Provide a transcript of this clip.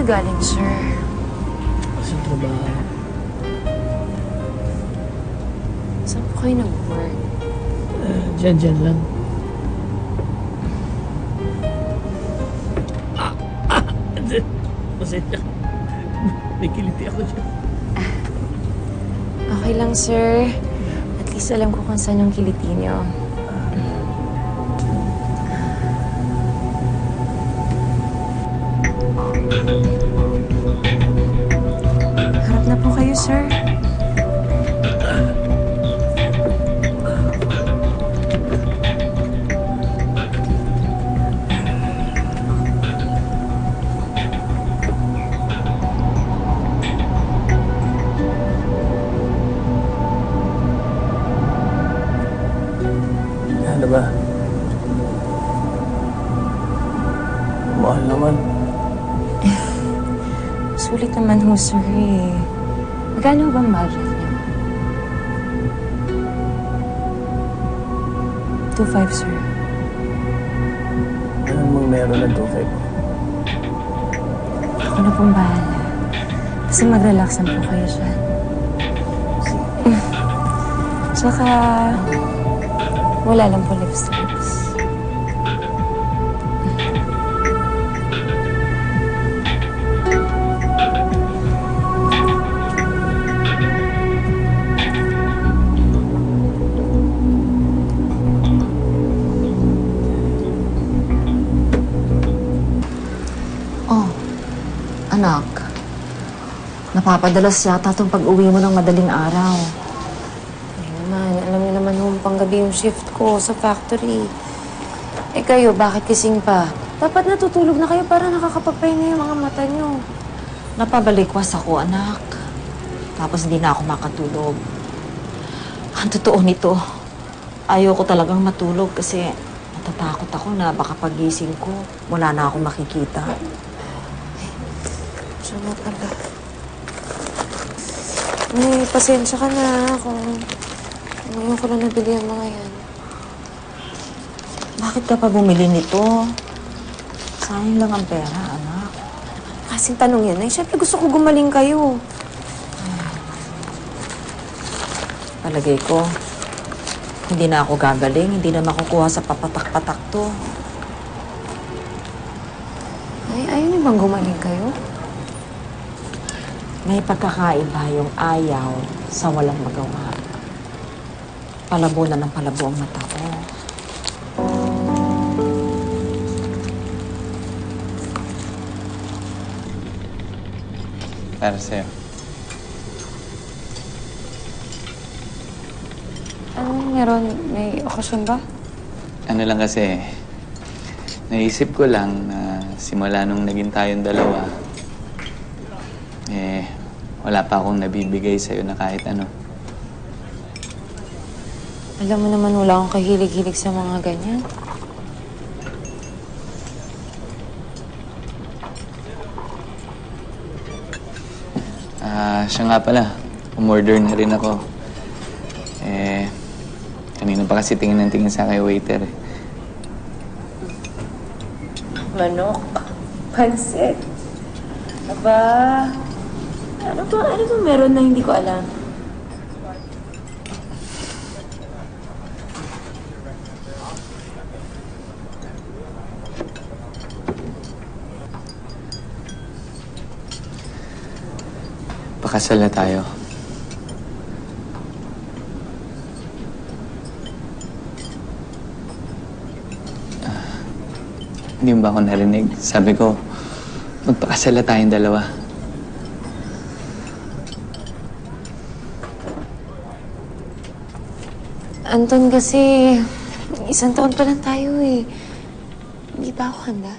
kayo galing, sir? Sa trabaho. Saan po kayo nag-work? Diyan lang. Pasensya. May kiliti ako dyan. Okay lang, sir. At least alam ko kung saan yung kiliti niyo. Harap na po kayo, sir. Ano ba? Mahal naman. Sulit naman ho, sir, eh. Magkano ba ang budget niyo? 2.5, sir. Ano mong meron ng 2.5? Ako na pong bahala. Kasi mag-relax na po kayo dyan. Tsaka, wala lang po lipsticks. Oh, anak. Napapadalas yata itong pag-uwi mo ng madaling araw. Ay naman, alam niyo naman hong panggabi yung shift ko sa factory. Eh kayo, bakit kising pa? Dapat natutulog na kayo para nakakapagpahinga yung mga mata niyo. Napabalikwas ako, anak. Tapos hindi na ako makatulog. Ang totoo nito, ayoko talagang matulog kasi natatakot ako na baka pagising ko, wala na akong makikita. Siya nga pala. May pasensya ka na kung ngayon ko lang nabili ang mga yan. Bakit ka pa bumili nito? Sayang lang ang pera, anak. Kasing tanong yan. Eh, syempre gusto ko gumaling kayo. Palagay ko, hindi na ako gagaling, hindi na makukuha sa papatak-patak to. Ay, ayaw niyo bang gumaling kayo? May pagkakaiba yung ayaw sa walang magawa. Palabo na ng palabo ang mata ko. Para sa'yo. Ano meron? May okasyon ba? Ano lang kasi, naisip ko lang na simula nung naging tayong dalawa, wala pa akong nabibigay sa'yo na kahit ano. Alam mo naman wala akong kahilig-hilig sa mga ganyan. Siya nga pala, umorder na rin ako. Kanina pa kasi tingin ng tingin sa akin waiter eh. Manok. Pansit. Aba. Ano ba meron na hindi ko alam? Pakasal na tayo. Hindi mo ba ako narinig? Sabi ko, magpakasal na tayong dalawa. Anton, kasi isang taon pa lang tayo eh. Hindi ba ako handa?